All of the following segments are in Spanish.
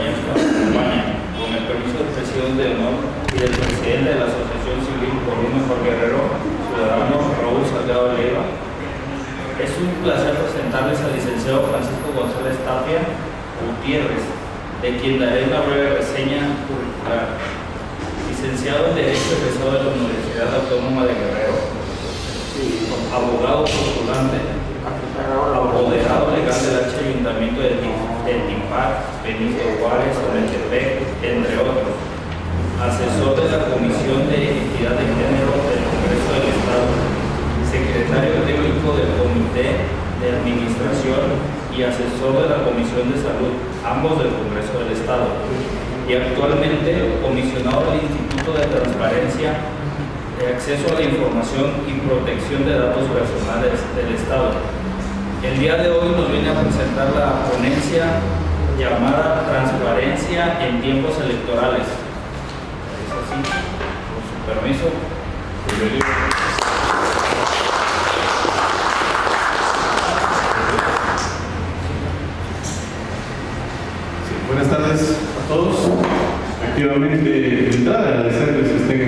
Con el permiso del presidente de honor y del presidente de la Asociación Civil por un Mejor Guerrero, ciudadano Raúl Salgado Leiva, es un placer presentarles al licenciado Francisco González Tapia Gutiérrez, de quien daré una breve reseña curricular. Licenciado en Derecho egresado de la Universidad Autónoma de Guerrero, abogado postulante, apoderado legal del Ayuntamiento de Timpac, Benito Juárez, Metepec, entre otros, asesor de la Comisión de Equidad de Género del Congreso del Estado, secretario técnico del Comité de Administración y asesor de la Comisión de Salud, ambos del Congreso del Estado, y actualmente comisionado del Instituto de Transparencia, de Acceso a la Información y Protección de Datos Personales del Estado. El día de hoy nos viene a presentar la ponencia llamada Transparencia en tiempos electorales. Es así, con su permiso. Sí, buenas tardes a todos. Activamente, de entrada, agradecerles que estén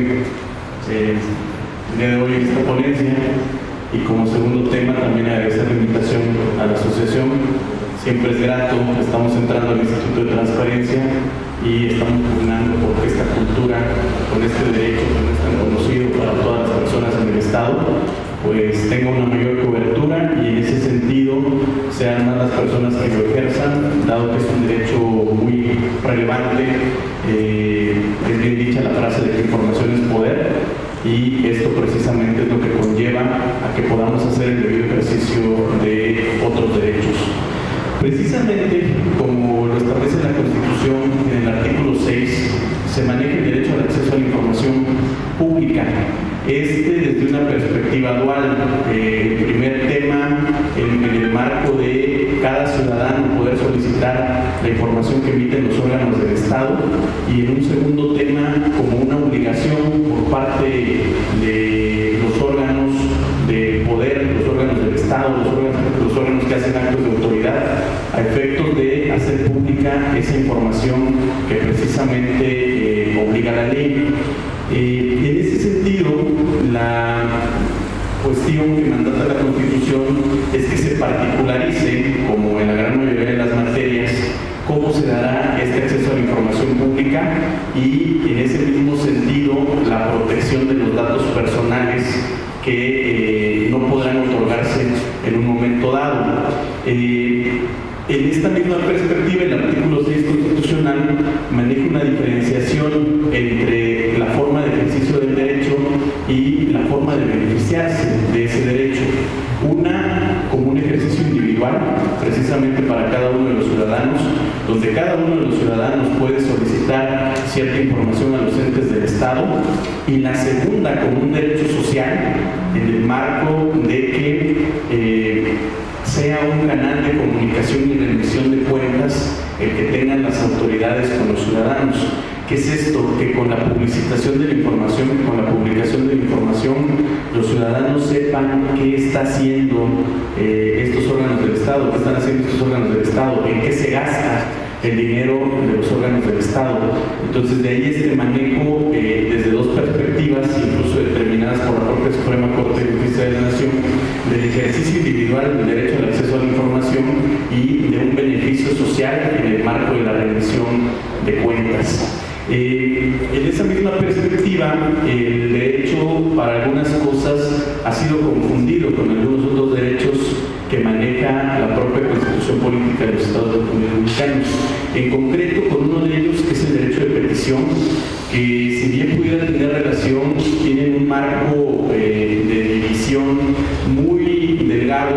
el día de hoy en esta ponencia. Y como segundo tema, también agradecer la invitación a la asociación. Siempre es grato, estamos entrando al Instituto de Transparencia y estamos pugnando porque esta cultura, con este derecho que no es tan conocido para todas las personas en el Estado, pues tenga una mayor cobertura y en ese sentido sean más las personas que lo ejerzan, dado que es un derecho muy relevante. Es bien dicha la frase de que información es poder. Y esto precisamente es lo que conlleva a que podamos hacer el debido ejercicio de otros derechos. Precisamente, como lo establece la Constitución en el artículo 6, se maneja el derecho al acceso a la información pública. Desde una perspectiva dual. El primer tema, en el marco de cada ciudadano poder solicitar la información que emiten los órganos del Estado, y en un segundo tema, como una obligación por parte de los órganos de poder, los órganos del Estado, los órganos que hacen actos de autoridad, a efectos de hacer pública esa información que precisamente obliga la ley. En ese sentido, la cuestión que mandata la Constitución es que se particularice, como en la gran mayoría de las materias, cómo se dará este acceso a la información pública y, en ese mismo sentido, la protección de los datos personales que no podrán otorgarse en un momento dado. En esta misma perspectiva, el artículo 6 constitucional maneja una diferenciación entre la forma de ejercicio del derecho y la forma de beneficiarse de ese derecho. Una como un ejercicio individual, precisamente para cada uno de los ciudadanos, donde cada uno de los ciudadanos puede solicitar cierta información a los entes del Estado, y la segunda como un derecho social, en el marco de que sea un canal de comunicación y rendición de cuentas el que tengan las autoridades con los ciudadanos. ¿Qué es esto? Que con la publicitación de la información, con la publicación de la información, los ciudadanos sepan qué está haciendo estos órganos del Estado, qué están haciendo estos órganos del Estado, en qué se gasta el dinero de los órganos del Estado. Entonces, de ahí este manejo desde dos perspectivas, incluso determinadas por la propia Suprema Corte de Justicia de la Nación, del ejercicio individual del derecho al acceso a la información y de un beneficio social en el marco de la rendición de cuentas. En esa misma perspectiva, el derecho para algunas cosas ha sido confundido con algunos otros derechos que maneja la propia Constitución Política de los Estados Unidos Mexicanos. En concreto, con uno de ellos, que es el derecho de petición, que si bien pudiera tener relación, tienen un marco de división muy delgado,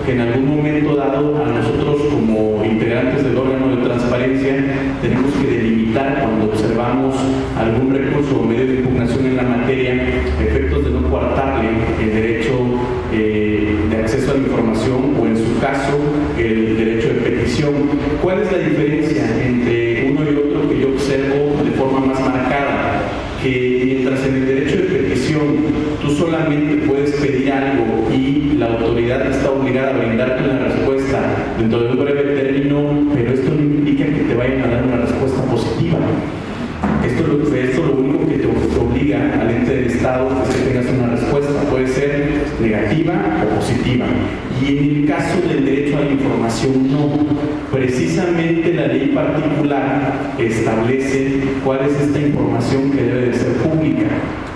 que en algún momento dado a nosotros como integrantes del órgano de transparencia tenemos que delimitar cuando observamos algún recurso o medio de impugnación en la materia, efectos de no coartarle el derecho de acceso a la información, o en su caso el derecho de petición. ¿Cuál es la diferencia entre uno y otro que yo observo de forma más marcada? Que mientras en el derecho de petición tú solamente puedes pedir algo y la autoridad está obligada a brindarte una respuesta dentro de un breve término, pero esto no implica que te vayan a dar una respuesta negativa o positiva. Y en el caso del derecho a la información, no. Precisamente la ley particular establece cuál es esta información que debe de ser pública,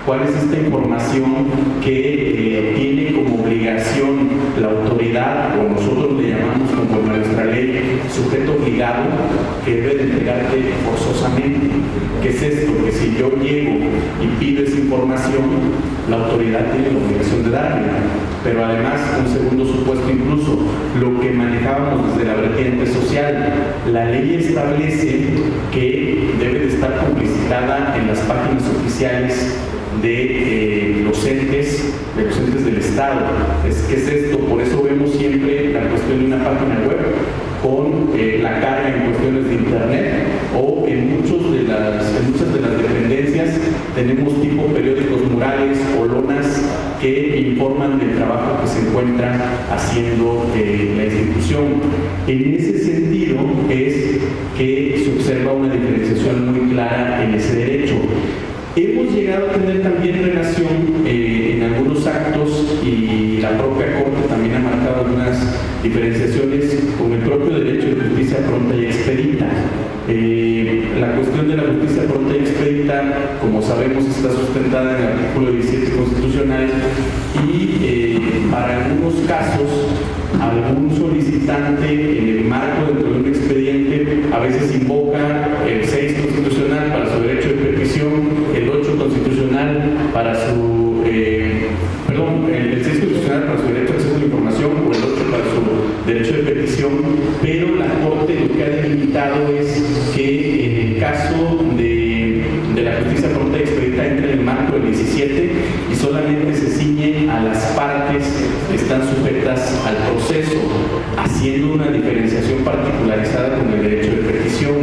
cuál es esta información que tiene como obligación la autoridad, o nosotros le llamamos conforme a nuestra ley, sujeto obligado, que debe de entregarte forzosamente. ¿Qué es esto? Que si yo llego y pido esa información, la autoridad tiene la obligación de darme. Pero además, un segundo supuesto incluso, lo que manejábamos desde la vertiente social, la ley establece que debe de estar publicitada en las páginas oficiales de los entes del Estado. ¿Qué es esto? Por eso vemos siempre la cuestión de una página web con la carga en cuestiones de internet, o en muchas de las dependencias tenemos tipo periódicos murales o lonas que informan del trabajo que se encuentra haciendo la institución. En ese sentido es que se observa una diferenciación muy clara en ese derecho. Hemos llegado a tener también relación en algunos actos, y la propia Corte también ha marcado algunas diferenciaciones con el propio derecho de justicia pronta y expedita. La cuestión de la justicia pronta y expedita, como sabemos, está sustentada en el artículo 17 constitucional, y para algunos casos algún solicitante en el marco dentro de un expediente a veces invoca el 6 constitucional para su derecho de petición, el 8 constitucional para su el 6 constitucional para su derecho de acceso a la información, o el 8 para su derecho de petición, pero la Corte lo que ha delimitado es que en el caso de la justicia pronta y expedita entra en el marco del 17 y solamente se ciñe a las partes que están sujetas al proceso, haciendo una diferenciación particularizada con el derecho de petición,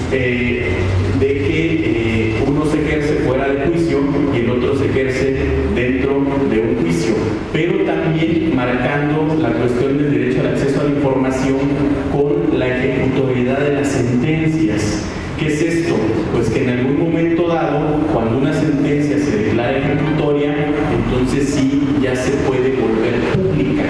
de que uno se ejerce fuera de juicio y el otro se ejerce dentro de un juicio, pero también marcando la cuestión del derecho al acceso a la información con la ejecutoriedad de las sentencias. ¿Qué es esto? Pues que en algún momento dado, cuando una sentencia se declara ejecutoria, entonces sí ya se puede volver pública.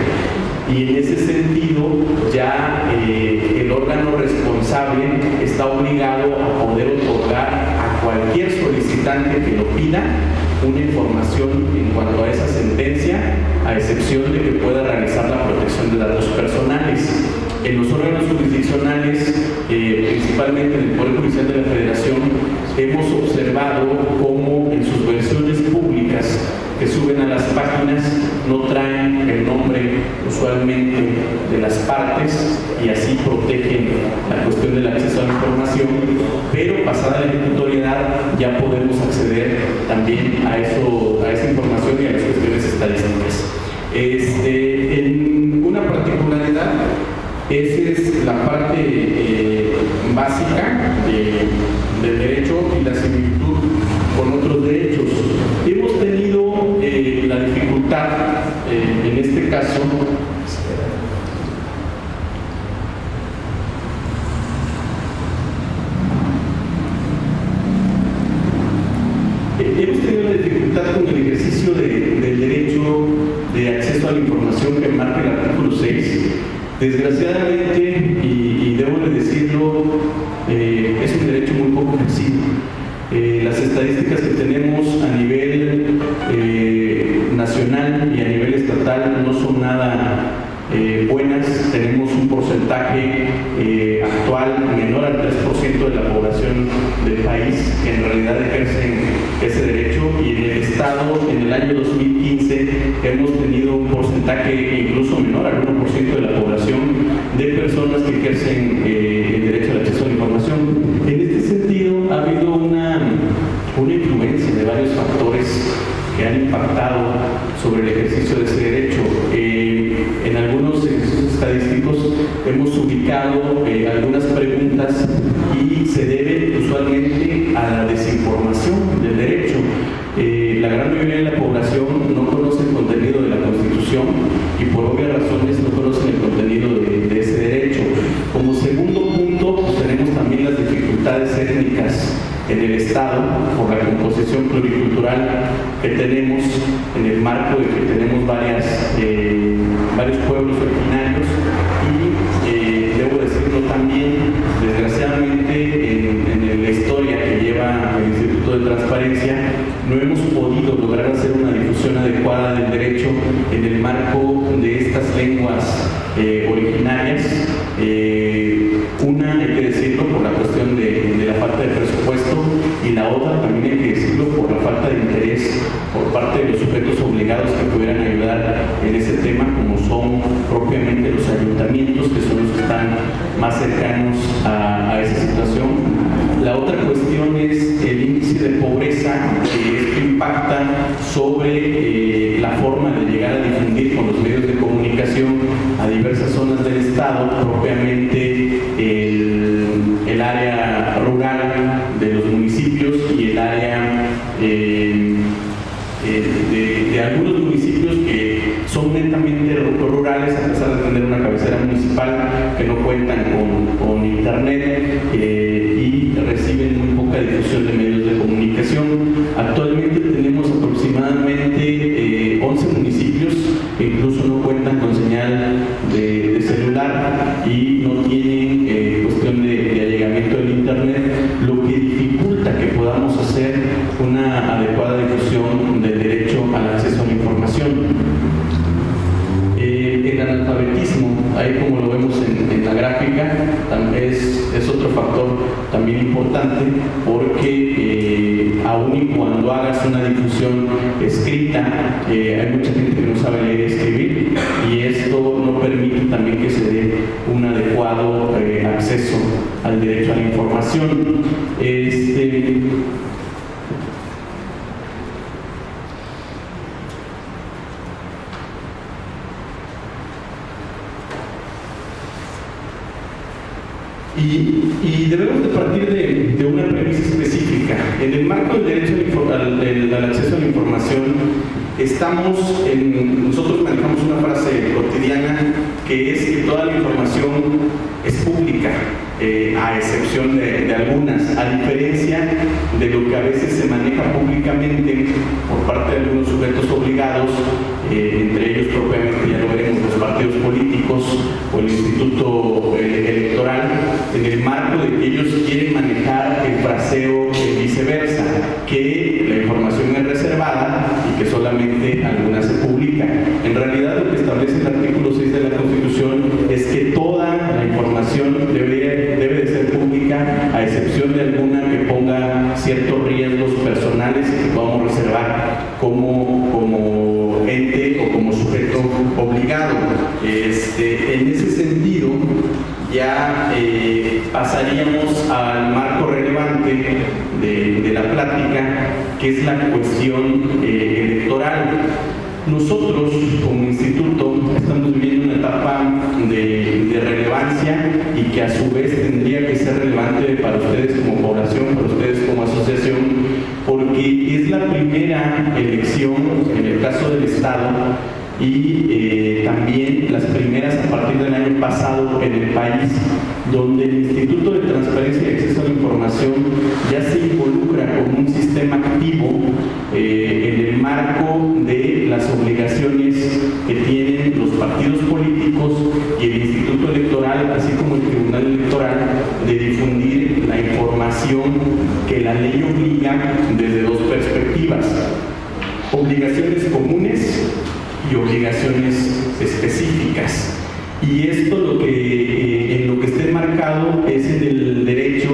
Y en ese sentido, ya el órgano responsable está obligado a poder otorgar a cualquier solicitante que lo pida una información en cuanto a esa sentencia, a excepción de que pueda realizar la protección de datos personales. En los órganos jurisdiccionales, principalmente en el Poder Judicial de la Federación, hemos observado cómo en sus versiones públicas que suben a las páginas no traen el nombre usualmente de las partes, y así protegen la cuestión del acceso a la información, pero pasada la ejecutoriedad ya podemos acceder también a esa información y a las cuestiones estadísticas. En una particularidad, esa es la parte básica del derecho y la similitud con otros derechos. Hemos tenido la dificultad, en este caso, con el ejercicio del derecho de acceso a la información que marca el artículo 6. Desgraciadamente, y debo de decirlo, es un derecho muy poco flexible. Las estadísticas que tenemos a nivel nacional y a nivel estatal no son nada buenas. Tenemos un porcentaje actual menor al 3% de la población del país que en realidad ejercen ese derecho, y en el Estado en el año 2015 hemos tenido un porcentaje incluso menor al 1% de la población de personas que ejercen el derecho al acceso a la información. En este sentido ha habido una influencia de varios factores que han impactado sobre el ejercicio de ese derecho. En algunos ejercicios estadísticos hemos ubicado algunas preguntas y se debe usualmente a la desinformación del derecho. La gran mayoría de la población no conoce el contenido de la Constitución y por obvias razones no conocen el contenido de ese derecho. Como segundo punto, pues tenemos también las dificultades étnicas en el Estado por la composición pluricultural que tenemos, en el marco de que tenemos varios pueblos originarios y debo decirlo también, desgraciadamente en la historia que lleva el Instituto de Transparencia no hemos podido lograr hacer una difusión adecuada del derecho en el marco de estas lenguas originarias. Una, hay que decirlo, por la cuestión de la falta de presupuesto, y la otra también hay que decirlo por la falta de interés por parte de los sujetos obligados que pudieran ayudar en ese tema, como son propiamente los ayuntamientos, que son los que están más cercanos a esa situación. La otra cuestión es el índice de pobreza, que esto impacta sobre la forma de llegar a difundir con los medios de comunicación a diversas zonas del Estado, propiamente el área rural de los municipios y el área de algunos municipios que son netamente rurales, a pesar de tener una cabecera municipal, que no cuentan con internet y reciben muy poca difusión de medios de comunicación. Actualmente tenemos aproximadamente 11 municipios que incluso no cuentan con señal de celular y no tienen cuestión de allegamiento del internet, lo que dificulta que podamos hacer una adecuada difusión del derecho al acceso a la información. El analfabetismo, ahí como lo vemos en la gráfica, es otro factor también importante, porque aun y cuando hagas una difusión escrita, hay mucha gente que no sabe leer y escribir, y esto no permite también que se dé un adecuado acceso al derecho a la información. Y debemos de partir de una premisa específica. En el marco del derecho al acceso a la información, nosotros manejamos una frase cotidiana que es que toda la información es pública, a excepción de algunas, a diferencia de lo que a veces se maneja públicamente por parte de algunos sujetos obligados, entre ellos propiamente, ya lo veremos, los partidos políticos o el Instituto Electoral, en el marco de que ellos quieren manejar el fraseo viceversa, que la información es reservada y que solamente alguna se publica. En realidad, lo que establece el artículo 6 de la Constitución es que toda la información debe de ser pública, a excepción de alguna que ponga ciertos riesgos personales y que podamos reservar como ente o como sujeto obligado. En ese sentido, ya pasaríamos al marco relevante de la plática, que es la cuestión electoral. Nosotros, como instituto, estamos viviendo una etapa de relevancia y que a su vez tendría que ser relevante para ustedes como población, para ustedes como asociación, porque es la primera elección, en el caso del Estado, y también las primeras a partir del año pasado en el país, donde el Instituto de Transparencia y Acceso a la Información ya se involucra como un sistema activo en el marco de las obligaciones que tienen los partidos políticos y el Instituto Electoral, así como el Tribunal Electoral, de difundir la información que la ley obliga desde dos perspectivas: obligaciones comunes y obligaciones específicas. Y esto en lo que está enmarcado es en el derecho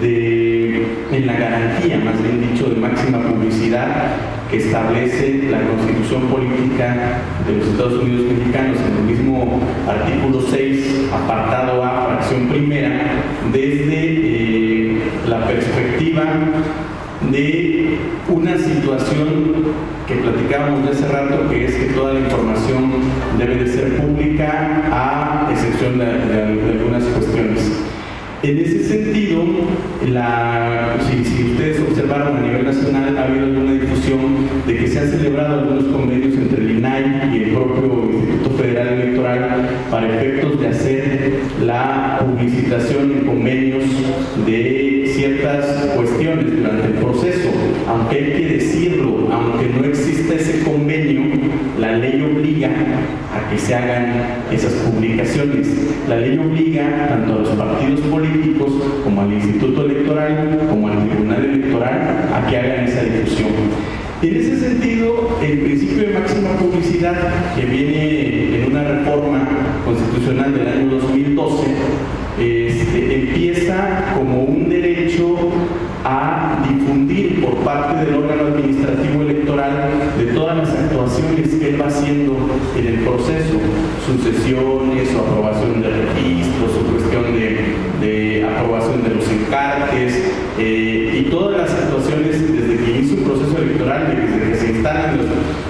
en la garantía, más bien dicho, de máxima publicidad que establece la Constitución Política de los Estados Unidos Mexicanos en el mismo artículo 6, apartado A, fracción primera, desde la perspectiva de una situación que platicábamos de hace rato, que es que toda la información debe de ser pública, a excepción de algunas cuestiones. En ese sentido, si ustedes observan observaron a nivel nacional, ha habido alguna difusión de que se han celebrado algunos convenios entre el INAI y el propio Instituto Federal Electoral para efectos de hacer la publicitación en convenios de ciertas cuestiones durante el proceso. Aunque hay que decirlo, aunque no exista ese convenio, la ley obliga a que se hagan esas publicaciones. La ley obliga tanto a los partidos políticos como al Instituto Electoral como al Tribunal Electoral a que hagan esa difusión. En ese sentido, el principio de máxima publicidad, que viene en una reforma constitucional del año 2012, empieza como un derecho a difundir por parte del órgano administrativo electoral de todas las actuaciones que él va haciendo en el proceso, sucesiones o aprobación de registros o cuestión de aprobación de los encartes y todas las actuaciones desde que inicia un proceso electoral, desde que se instalan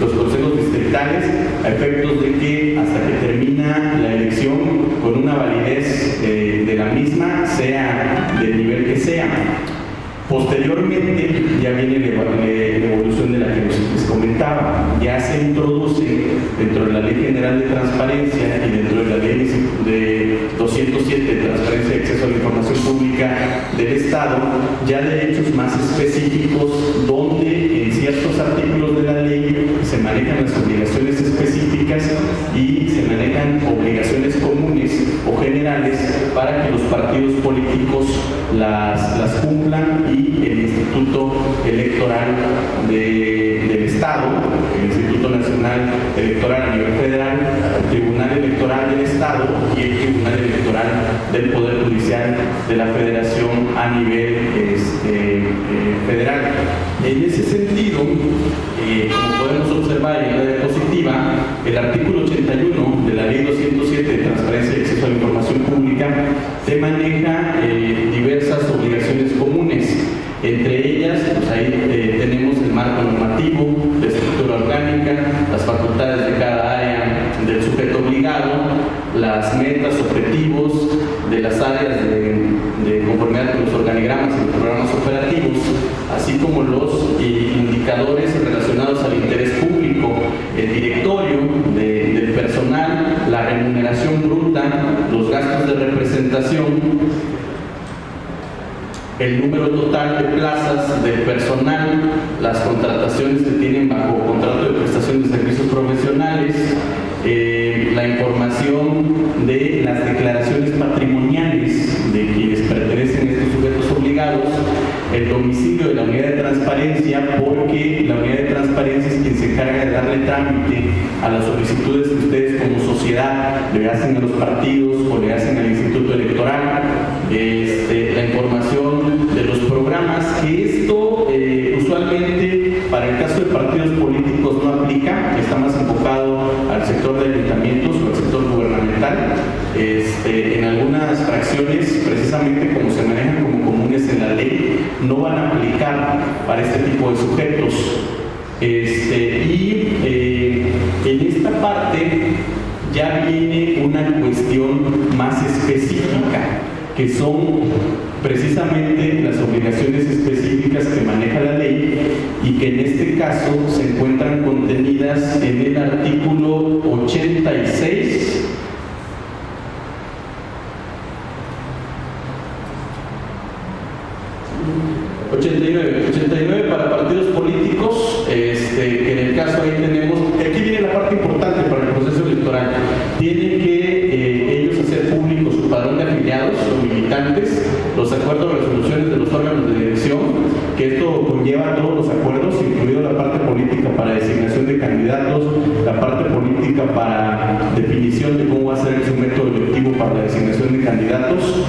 los consejos distritales, a efectos de que hasta que termina la elección con una validez de la misma, sea del nivel que sea. Posteriormente ya viene la evolución de la que les comentaba, ya se introduce dentro de la Ley General de Transparencia y dentro de la Ley de 207 de Transparencia y Acceso a la Información Pública del Estado, ya derechos más específicos donde en ciertos artículos de la ley se manejan las obligaciones específicas y se manejan obligaciones comunes o generales para que los partidos políticos las cumplan, y el Instituto Electoral del Estado, el Instituto Nacional Electoral a nivel federal, el Tribunal Electoral del Estado y el Tribunal Electoral del Poder Judicial de la Federación a nivel federal. En ese sentido, como podemos observar en la diapositiva, el artículo 81 de la Ley 207 de Transparencia y Acceso a la Información Pública se maneja diversas obligaciones comunes. Entre ellas, pues ahí tenemos el marco normativo, la estructura orgánica, las facultades de cada área del sujeto obligado, las metas, objetivos de las áreas de conformidad con los organigramas y los programas operativos, así como los indicadores relacionados al interés público, el directorio del personal, la remuneración bruta, los gastos de representación, el número total de plazas del personal, las contrataciones que tienen bajo contrato de prestación de servicios profesionales, la información de las declaraciones patrimoniales de quienes pertenecen a estos sujetos obligados, el domicilio de la unidad de transparencia, porque la unidad de transparencia es quien se encarga de darle trámite a las solicitudes que ustedes como sociedad le hacen a los partidos o le hacen al Instituto Electoral, la información de los programas, que esto usualmente para el caso de partidos políticos no aplica, está más enfocado al sector de ayuntamientos o al sector gubernamental. En algunas fracciones, precisamente como se manejan como comunes en la ley, no van a aplicar para este tipo de sujetos. En esta parte ya viene una cuestión más específica, que son precisamente las obligaciones específicas que maneja la ley y que en este caso se encuentran contenidas en el artículo 86 89 para partidos políticos, que en el caso ahí tenemos, aquí viene la parte importante para el proceso electoral. Tienen que ellos hacer público su padrón de afiliados o militantes, los acuerdos o resoluciones de los órganos de elección, que esto conlleva todos los acuerdos, incluido la parte política para designación de candidatos, la parte política para definición de cómo va a ser su método electivo para la designación de candidatos,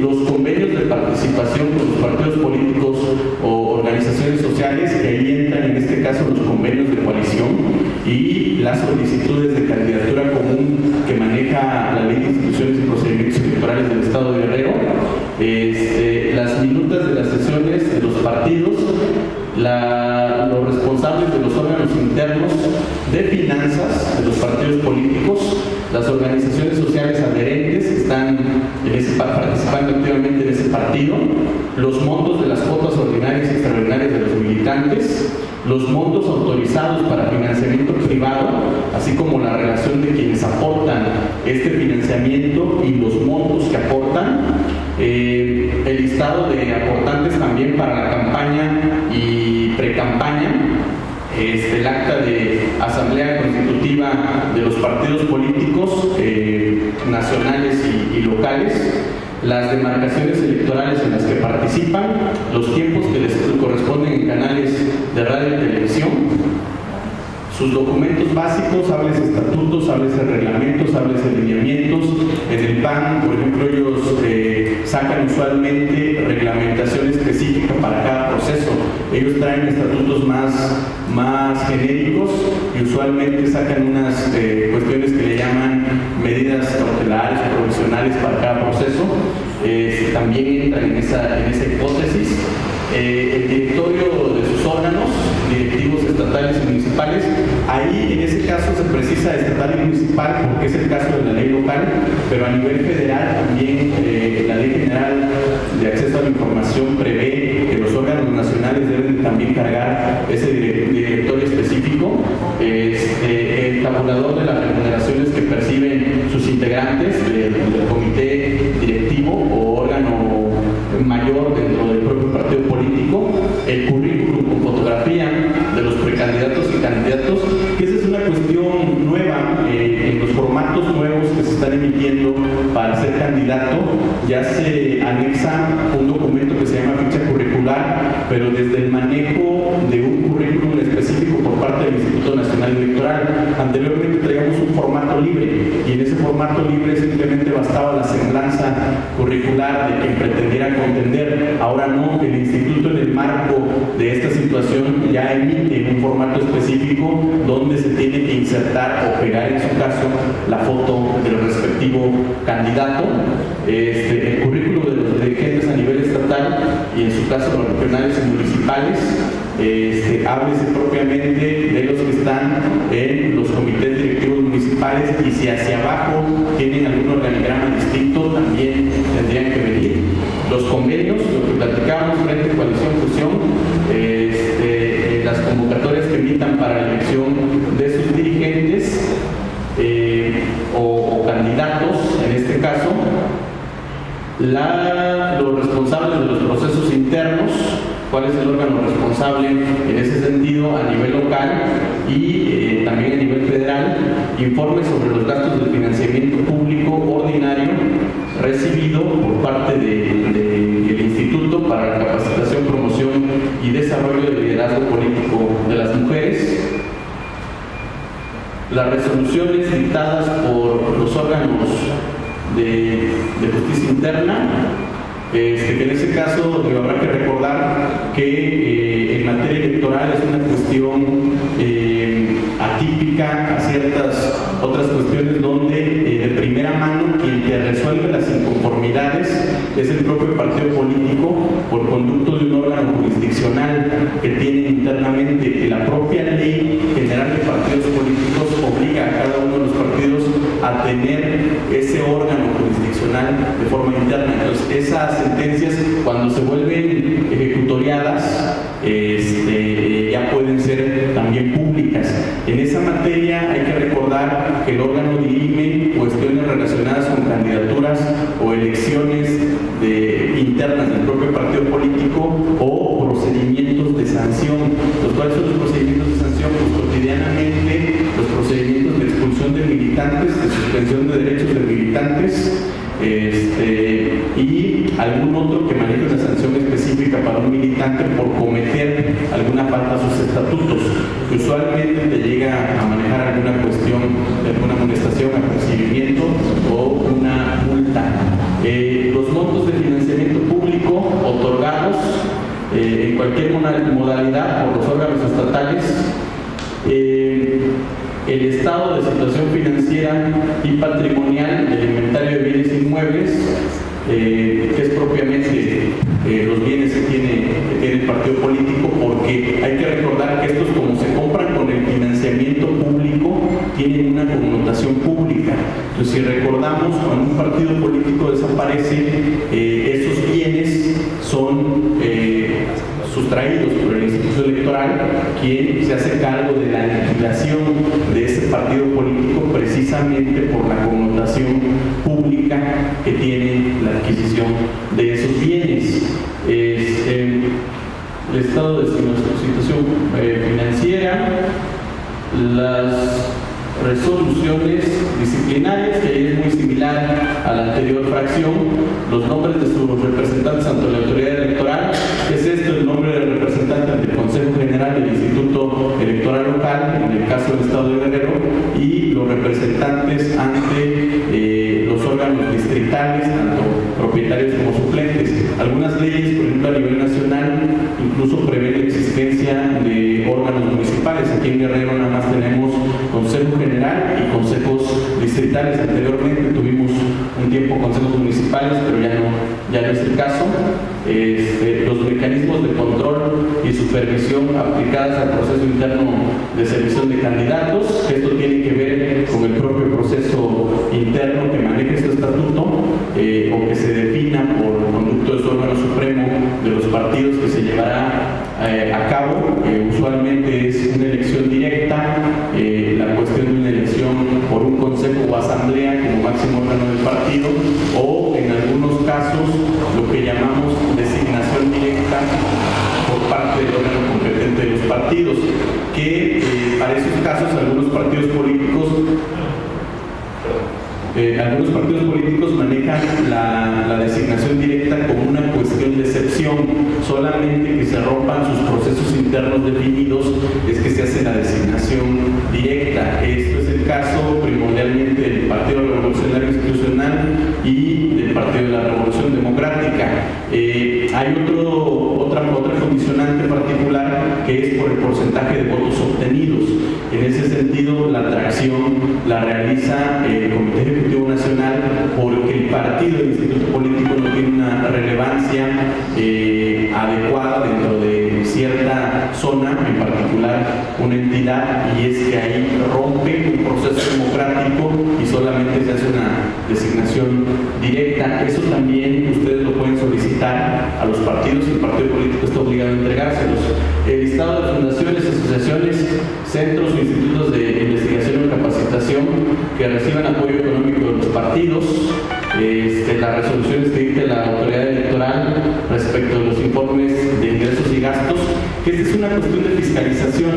los convenios de participación con los partidos políticos o organizaciones sociales, que ahí entran en este caso los convenios de coalición, y las solicitudes de candidatura común que maneja la Ley de Instituciones y Procedimientos Electorales del Estado de Guerrero, las minutas de las sesiones de los partidos, los responsables de los órganos internos de finanzas de los partidos políticos, las organizaciones sociales adherentes que están participando activamente en ese partido, los montos de las cuotas ordinarias y postulantes, los montos autorizados para financiamiento privado, así como la relación de quienes aportan este financiamiento y los montos que aportan, el listado de aportantes también para la campaña y pre-campaña, el acta de asamblea constitutiva de los partidos políticos nacionales y locales, las demarcaciones electorales en las que participan, los tiempos que les corresponden en canales de radio y televisión, sus documentos básicos, háblese estatutos, háblese reglamentos, háblese lineamientos. En el PAN, por ejemplo, ellos sacan usualmente reglamentación específica para cada proceso. Ellos traen estatutos más genéricos y usualmente sacan unas cuestiones que le llaman medidas cautelares o provisionales para cada proceso. También entran en esa hipótesis. El directorio de sus órganos directivos estatales y municipales, ahí en ese caso se precisa estatal y municipal porque es el caso de la ley local, pero a nivel federal también la Ley General de Acceso a la Información prevé que los órganos nacionales deben también cargar ese directorio específico, el tabulador de las remuneraciones que perciben sus integrantes del comité directivo o órgano mayor dentro del propio partido político, el currículum con fotografía de los precandidatos y candidatos, que esa es una cuestión nueva en los formatos nuevos que se están emitiendo para ser candidato. Ya se anexa un documento que se llama ficha curricular, pero desde el manejo de un currículum específico por parte del Instituto Nacional Electoral. Anteriormente traíamos un formato libre y en ese formato libre simplemente bastaba la semblanza curricular de quien pretendiera contender. Ahora no, el instituto en el marco de esta situación ya emite un formato específico donde se tiene que insertar o pegar en su caso la foto del respectivo candidato, el currículo de los dirigentes a nivel estatal y en su caso los regionales y municipales. Háblese propiamente de los que están en los comités directivos municipales y si hacia abajo tienen algún organigrama distinto también tendrían que venir. Los convenios, lo que platicábamos, Frente, Coalición, Fusión, las convocatorias que emitan para la elección de sus dirigentes o candidatos, en este caso, los responsables de los procesos internos, cuál es el órgano responsable en ese sentido a nivel local y también a nivel federal, informe sobre los gastos del financiamiento público ordinario recibido por parte del Instituto para la Capacitación, Promoción y Desarrollo del Liderazgo Político de las Mujeres, las resoluciones dictadas por los órganos de justicia interna, que en ese caso habrá que recordar que en materia electoral es una cuestión atípica a ciertas otras cuestiones donde de primera mano quien te resuelve las inconformidades es el propio partido político por conducto de un órgano jurisdiccional que tiene internamente. La propia Ley General de Partidos Políticos obliga a cada uno de los partidos a tener ese órgano jurisdiccional de forma interna. Entonces esas sentencias, cuando se vuelven ejecutoriadas, ya pueden ser también públicas. En esa materia hay que recordar que el órgano dirime cuestiones relacionadas con candidaturas o elecciones internas del propio partido político o procedimientos de sanción. ¿Cuáles son los procedimientos de sanción? Pues cotidianamente los procedimientos de expulsión de militantes, de suspensión de derechos de militantes, y algún otro que maneje una sanción específica para un militante por cometer alguna falta a sus estatutos, que usualmente te llega a manejar alguna cuestión de alguna amonestación, apercibimiento o una multa. Los montos de financiamiento público otorgados en cualquier modalidad por los órganos estatales, el estado de situación financiera y patrimonial del inventario de bienes inmuebles, que es propiamente los bienes que tiene el partido político, porque hay que recordar que estos, como se compran con el financiamiento público, tienen una connotación pública. Entonces, si recordamos, cuando un partido político desaparece, esos bienes son sustraídos por el Instituto proceso electoral quien se hace cargo de la liquidación de ese partido político precisamente por la connotación pública que tiene la adquisición de esos bienes. El estado de situación financiera, las resoluciones disciplinarias, que ahí es muy similar a la anterior fracción, los nombres de sus representantes ante la autoridad electoral. Es esto el nombre del representante ante el Consejo General del Instituto Electoral Local, en el caso del Estado de Guerrero, y los representantes ante los órganos distritales, tanto propietarios como suplentes. Algunas leyes, por ejemplo, a nivel nacional, incluso prevén la existencia de órganos municipales. Aquí en Guerrero nada más tenemos Consejo General y consejos distritales. Anteriormente tuvimos un tiempo consejos municipales, pero ya no es el caso. Los mecanismos de control y supervisión aplicadas al proceso interno de selección de candidatos, esto tiene que ver con el propio proceso interno que maneja este estatuto, o que se defina por conducto de su órgano supremo de los partidos, que se llevará a cabo. Usualmente es una elección directa, la cuestión de una elección por un consejo o asamblea como máximo órgano del partido, o en algunos casos lo que llamamos designación directa por parte del órgano competente de los partidos, que para esos casos algunos partidos políticos manejan la designación directa como una cuestión de excepción. Solamente que se rompan sus procesos internos definidos es que se hace la designación directa. Esto es el caso primordialmente del Partido Revolucionario Institucional y del Partido de la Revolución Democrática. Hay otra condicionante particular, que es por el porcentaje de votos obtenidos. En ese sentido, la atracción la realiza el Comité Ejecutivo Nacional, porque el partido del instituto político no tiene una relevancia adecuada dentro de cierta zona, en particular una entidad, y es que ahí rompe un proceso democrático y solamente se hace una designación directa. Eso también ustedes lo pueden solicitar a los partidos y el partido político está obligado a entregárselos. El listado de fundaciones, asociaciones, centros o institutos de investigación o capacitación que reciban apoyo económico de los partidos, las resoluciones que dicte la autoridad electoral respecto de los informes de ingresos y gastos, que esta es una cuestión de fiscalización.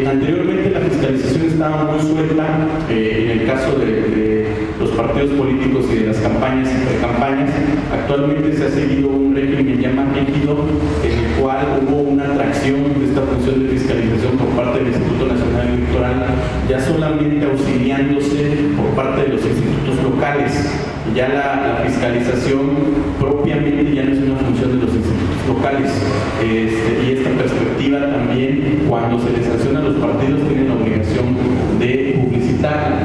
Anteriormente la fiscalización estaba muy suelta en el caso de los partidos políticos y de las campañas y precampañas. Actualmente se ha seguido un régimen ya más rígido, en el cual hubo una atracción de esta función de fiscalización por parte del Instituto Nacional Electoral, ya solamente auxiliándose por parte de los institutos locales. Ya la fiscalización propiamente ya no es una función de los institutos locales. Y esta perspectiva también, cuando se les sanciona a los partidos, tienen la obligación de publicitar.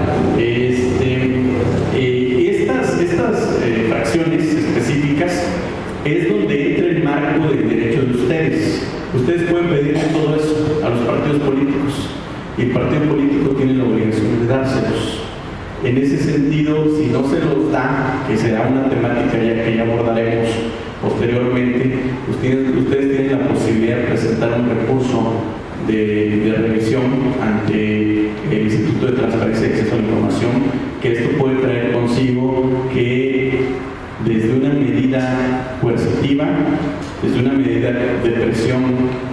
Estas fracciones específicas es donde entra el marco del derecho de ustedes. Ustedes pueden pedir todo eso a los partidos políticos y el partido político tiene la obligación de dárselos. En ese sentido, si no se los da, que será una temática que ya abordaremos posteriormente, ustedes tienen la posibilidad de presentar un recurso de revisión ante el Instituto de Transparencia y Acceso a la Información, que esto puede traer consigo que desde una medida coercitiva, desde una medida de presión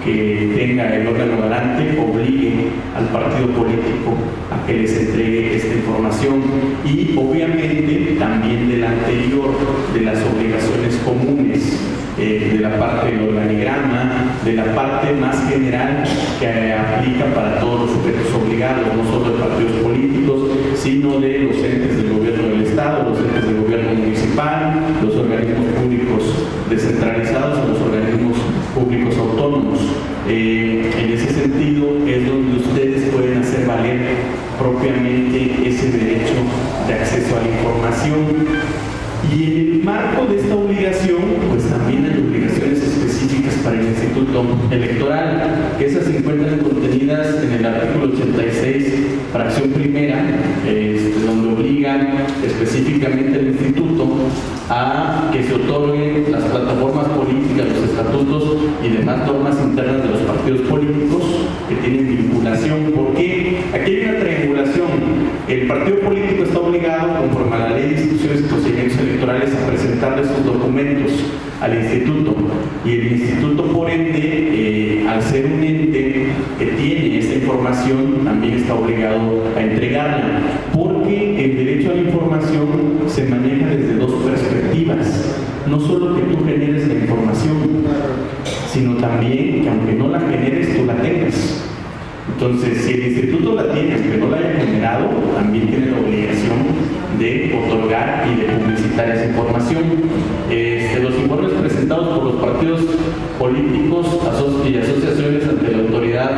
que tenga el órgano garante, obligue al partido político a que les entregue esta información, y obviamente también del anterior, de las obligaciones comunes, de la parte del organigrama, de la parte más general que aplica para todos los sujetos obligados, no solo de partidos políticos, sino de los entes del gobierno del Estado, los entes del gobierno municipal, los organismos públicos descentralizados o los organismos públicos autónomos. En ese sentido es donde ustedes pueden hacer valer propiamente ese derecho de acceso a la información. Y en el marco de esta obligación, pues también hay obligaciones específicas para el Instituto Electoral, que esas se encuentran contenidas en el artículo 86, fracción primera, donde obligan específicamente al Instituto a que se otorguen las plataformas políticas, los estatutos y demás normas internas de los partidos partidos políticos que tienen vinculación. ¿Por qué? Aquí hay una triangulación. El partido político está obligado, conforme a la Ley de Instituciones y Procedimientos Electorales, a presentar esos documentos al instituto, y el instituto, por ende, al ser un ente que tiene esta información, también está obligado a entregarla, porque el derecho a la información se maneja desde dos perspectivas. No solo que tú generes la información, sino también que aunque no la generes, tú la tengas. Entonces, si el instituto la tiene, aunque no la haya generado, también tiene la obligación de otorgar y de publicitar esa información. Los informes presentados por los partidos políticos y asociaciones ante la autoridad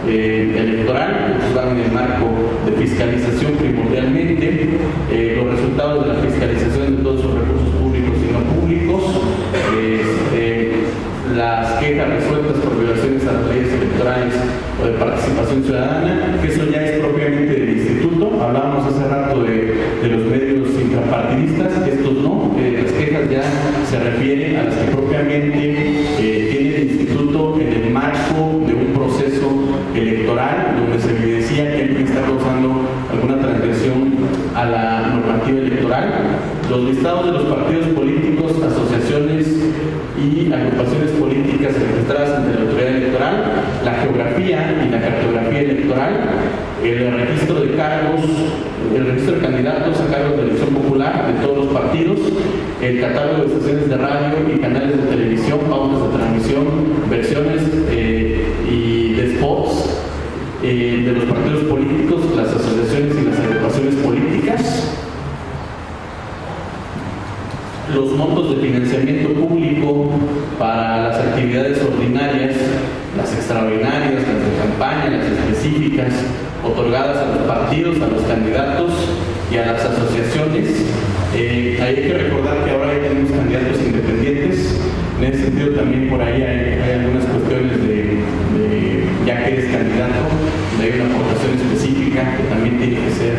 electoral pues van en el marco de fiscalización primordialmente, los resultados de la fiscalización de todos sus recursos públicos y no públicos, las quejas resueltas por violaciones a las leyes electorales o de participación ciudadana, que eso ya es propiamente del instituto. Hablábamos hace rato de los medios intrapartidistas, estos no, las quejas ya se refieren a las que propiamente tiene el instituto en el marco de un proceso electoral, donde se evidencia que alguien está causando alguna transgresión a la normativa electoral. Los listados de los partidos políticos, asociaciones y agrupaciones políticas registradas ante la autoridad electoral, la geografía y la cartografía electoral, el registro de cargos, el registro de candidatos a cargos de elección popular de todos los partidos, el catálogo de estaciones de radio y canales de televisión, pautas de transmisión, versiones y de spots de los partidos políticos, las asociaciones y las agrupaciones políticas, los montos de financiamiento público para las actividades ordinarias, las extraordinarias, las de campaña, las específicas, otorgadas a los partidos, a los candidatos y a las asociaciones. Hay que recordar que ahora ya tenemos candidatos independientes. En ese sentido también por ahí hay algunas cuestiones de ya que eres candidato, donde hay una aportación específica que también tiene que ser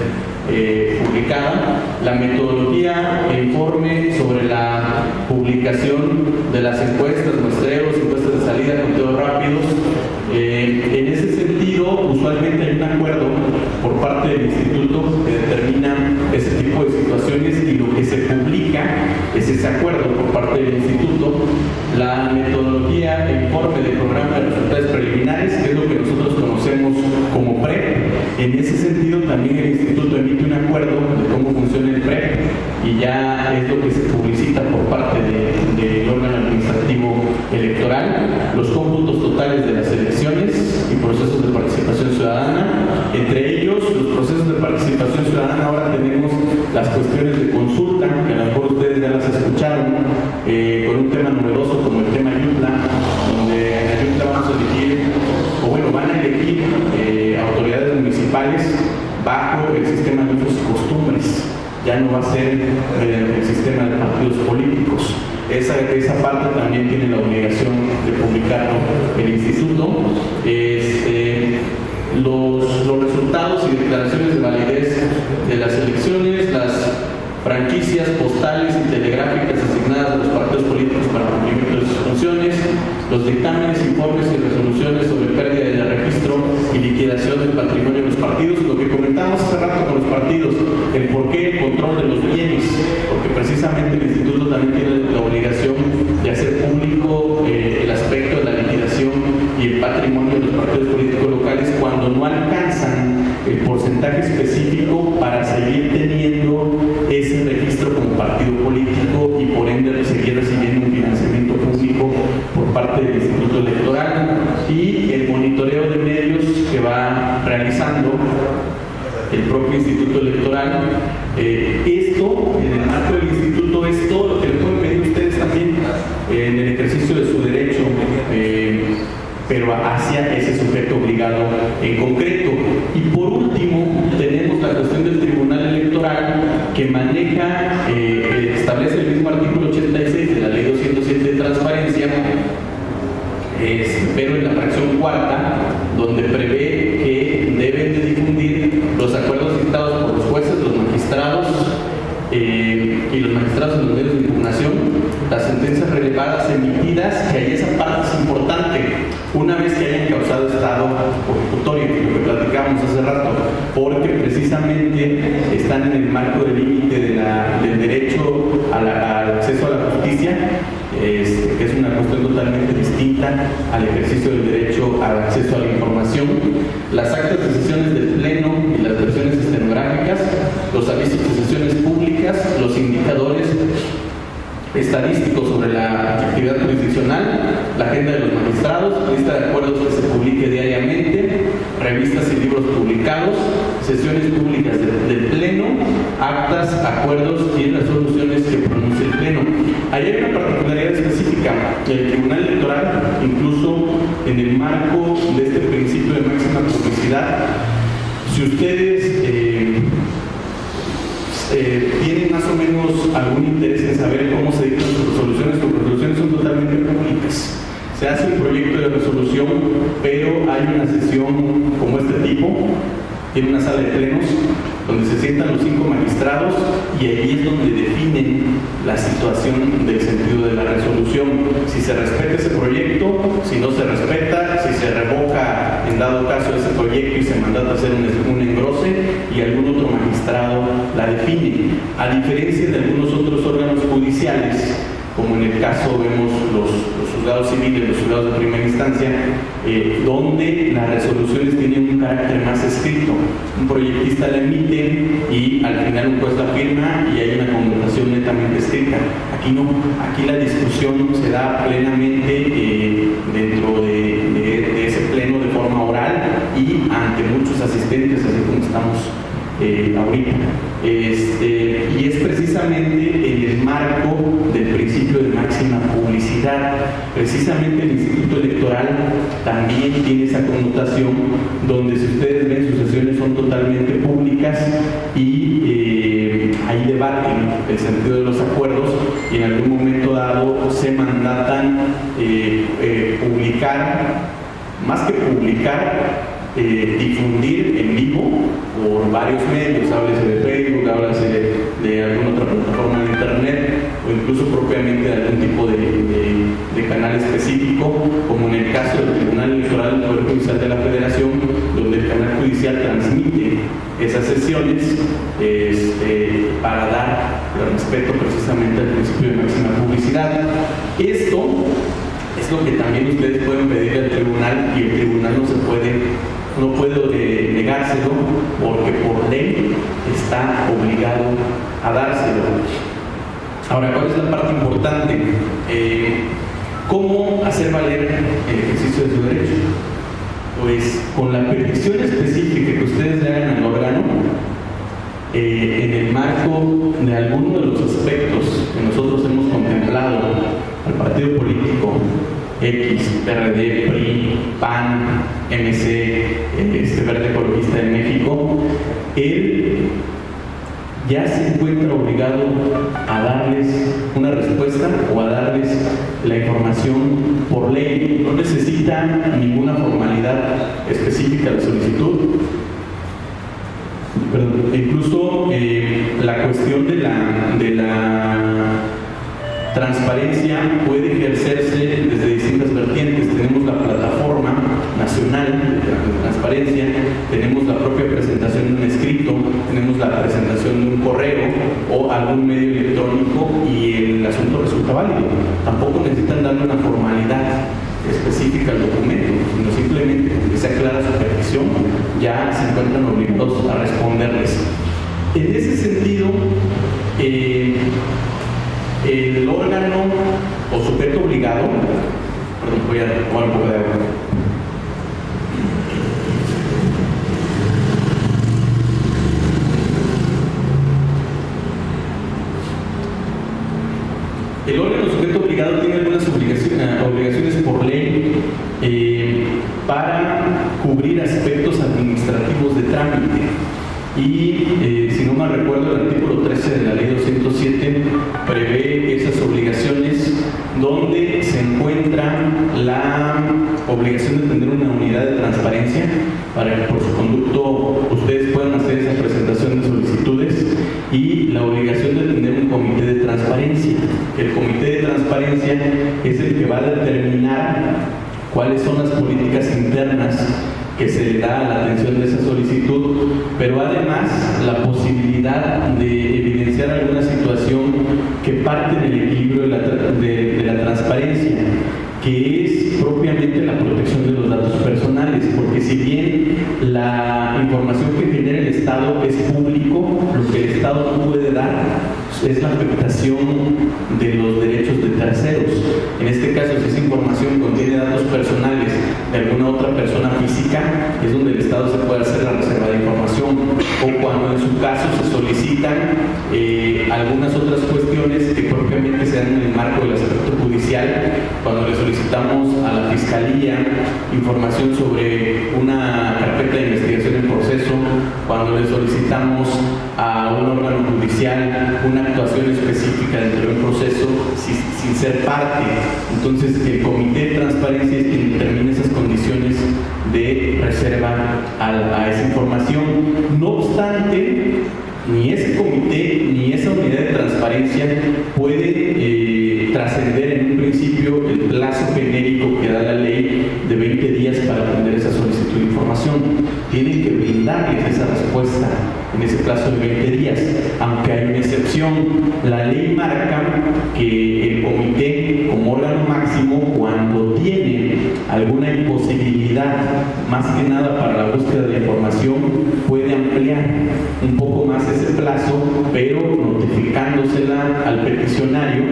publicada. La metodología e informe sobre la publicación de las encuestas, muestreos, encuestas de salida, conteos rápidos. En ese sentido, usualmente hay un acuerdo por parte del instituto que determina ese tipo de situaciones, y lo que se publica es ese acuerdo por parte del instituto. La metodología e informe del programa de resultados preliminares, que es lo que nosotros conocemos como PREP. En ese sentido, también el instituto emite un acuerdo de cómo funciona el PREP, y ya es lo que se publicita por parte del órgano administrativo electoral, los cómputos totales de las elecciones y procesos de participación ciudadana. Entre ellos, los procesos de participación ciudadana, ahora tenemos las cuestiones de consulta, que a lo mejor ustedes ya las escucharon, con un tema novedoso como el tema Ayutla, donde en Ayutla vamos a elegir, o bueno, van a elegir autoridades municipales bajo el sistema de usos y costumbres. Ya no va a ser el sistema de partidos políticos. Esa parte también tiene la obligación de publicarlo el instituto. Los resultados y declaraciones de validez de las elecciones, las franquicias postales y telegráficas asignadas a los partidos políticos para el cumplimiento de sus funciones, los dictámenes, informes y resoluciones sobre pérdida de registro y liquidación del patrimonio de los partidos, lo que comentamos hace rato con los partidos, el por qué el control de los bienes, porque precisamente el instituto también tiene la obligación de hacer público el aspecto de la liquidación y el patrimonio de los partidos políticos locales cuando no alcanzan el porcentaje específico para seguir teniendo ese registro como partido político y por ende seguir recibiendo un financiamiento público por parte del Instituto Electoral, y el monitoreo de medios que va realizando el propio Instituto Electoral. Esto, en el marco del instituto, es todo lo que le pueden pedir ustedes también en el ejercicio de su derecho, pero hacia ese sujeto obligado en concreto. Y por último, tenemos la cuestión del Tribunal Electoral, que maneja, establece el mismo artículo 86 de la Ley 207 de Transparencia, pero en la fracción cuarta, donde prevé que deben de difundir los acuerdos dictados por los jueces, los magistrados y los magistrados en los medios de impugnación, las sentencias relevadas emitidas, que ahí esa parte es importante. Una vez que hayan precisamente están en el marco del límite del derecho al acceso a la justicia, que es una cuestión totalmente distinta al ejercicio del derecho al acceso a la información, las actas de sesiones del Pleno y las versiones estenográficas, los avisos de sesiones públicas, los indicadores estadísticos sobre la actividad jurisdiccional, la agenda de los magistrados, lista de acuerdos que se publique diariamente, revistas y libros publicados, sesiones públicas del Pleno, actas, acuerdos y resoluciones que pronuncie el Pleno. Ahí hay una particularidad específica. El Tribunal Electoral, incluso en el marco de este principio de máxima publicidad, si ustedes tienen más o menos algún interés en saber cómo se dictan sus resoluciones son totalmente públicas. Se hace un proyecto de resolución, pero hay una sesión como este tipo, tiene una sala de plenos, donde se sientan los 5 magistrados y ahí es donde definen la situación del sentido de la resolución. Si se respeta ese proyecto, si no se respeta, si se revoca en dado caso ese proyecto y se mandata hacer un engrose y algún otro magistrado la define. A diferencia de algunos otros órganos judiciales, como en el caso vemos los juzgados civiles, los juzgados de primera instancia, donde las resoluciones tienen un carácter más escrito. Un proyectista la emite y al final un juez la firma y hay una conversación netamente escrita. Aquí no, aquí la discusión se da plenamente dentro de ese pleno de forma oral y ante muchos asistentes, así como estamos ahorita. Y es precisamente en el marco del principio de máxima publicidad. Precisamente el Instituto Electoral también tiene esa connotación, donde si ustedes ven sus sesiones son totalmente públicas y ahí debaten el sentido de los acuerdos y en algún momento dado se mandatan publicar, más que publicar, difundir en vivo por varios medios, háblese de Facebook, háblese de alguna otra plataforma de internet o incluso propiamente de algún tipo de canal específico, como en el caso del Tribunal Electoral del Poder Judicial de la Federación, donde el canal judicial transmite esas sesiones para dar el respeto precisamente al principio de máxima publicidad. Esto es lo que también ustedes pueden pedir al tribunal y el tribunal no puede negárselo porque por ley está obligado a dárselo. Ahora, ¿cuál es la parte importante? ¿Cómo hacer valer el ejercicio de su derecho? Pues con la petición específica que ustedes le hagan al órgano, en el marco de alguno de los aspectos que nosotros hemos contemplado al partido político X, PRD, PRI, PAN, MC, Verde Ecologista de México, él ya se encuentra obligado a darles una respuesta o a darles la información por ley. No necesita ninguna formalidad específica de solicitud. Incluso la cuestión de la transparencia puede ejercerse desde distintas vertientes. Tenemos la plataforma nacional de transparencia, tenemos la propia presentación de un escrito, tenemos la presentación de un correo o algún medio electrónico y el asunto resulta válido. Tampoco necesitan darle una formalidad específica al documento, sino simplemente que sea clara su petición, ya se encuentran obligados a responderles. En ese sentido, el órgano o sujeto obligado, perdón, voy a tomar un poco de agua. El órgano sujeto obligado tiene algunas obligaciones por ley para cubrir aspectos administrativos de trámite. Y si no mal recuerdo, el artículo 13 de la ley 207 prevé esas obligaciones, donde se encuentra la obligación de tener una unidad de transparencia para que por su conducto ustedes puedan hacer esa presentación de solicitudes, y la obligación de tener un comité de transparencia. El comité de transparencia es el que va a determinar cuáles son las políticas internas que se le da a la atención de esa solicitud, pero además la posibilidad de evidenciar alguna situación que parte del equilibrio de la transparencia, que es propiamente la protección de los datos personales, porque si bien la información que genera el Estado es público, lo que el Estado no puede dar es la afectación de los derechos de terceros. En este caso, si esa información contiene datos personales de alguna otra persona física, es donde el Estado se puede hacer la reserva de información, o cuando en su caso se solicitan algunas otras cuestiones que propiamente se dan en el marco del aspecto judicial, cuando le solicitamos a la Fiscalía información sobre una carpeta de investigación en proceso, cuando le solicitamos a un órgano judicial una actuación específica dentro de un proceso sin ser parte. Entonces el Comité de Transparencia es quien determina esas condiciones de reserva a esa información. No obstante, ni ese comité ni esa unidad de transparencia puede trascender en un principio el plazo genérico que da la ley de 20 días para atender esa solicitud de información. Tienen que brindarles esa respuesta en ese plazo de 20 días, aunque hay una excepción. La ley marca que el comité, como órgano máximo, cuando tiene alguna imposibilidad, más que nada para la búsqueda de información, puede ampliar un poco más ese plazo, pero notificándosela al peticionario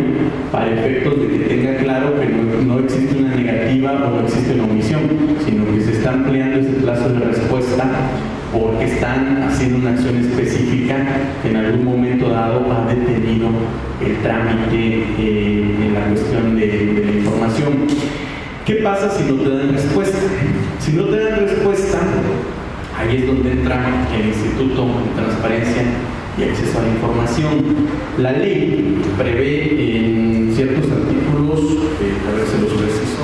para efectos de que tenga claro que no existe una negativa o no existe una omisión, sino que se está ampliando ese plazo de respuesta porque están haciendo una acción específica que en algún momento dado ha detenido el trámite en la cuestión de la información. ¿Qué pasa si no te dan respuesta? Si no te dan respuesta, ahí es donde entra el Instituto de Transparencia y Acceso a la Información. La ley prevé en ciertos artículos, a ver si los preciso,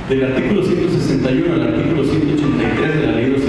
del artículo 161 al artículo 183 de la ley 200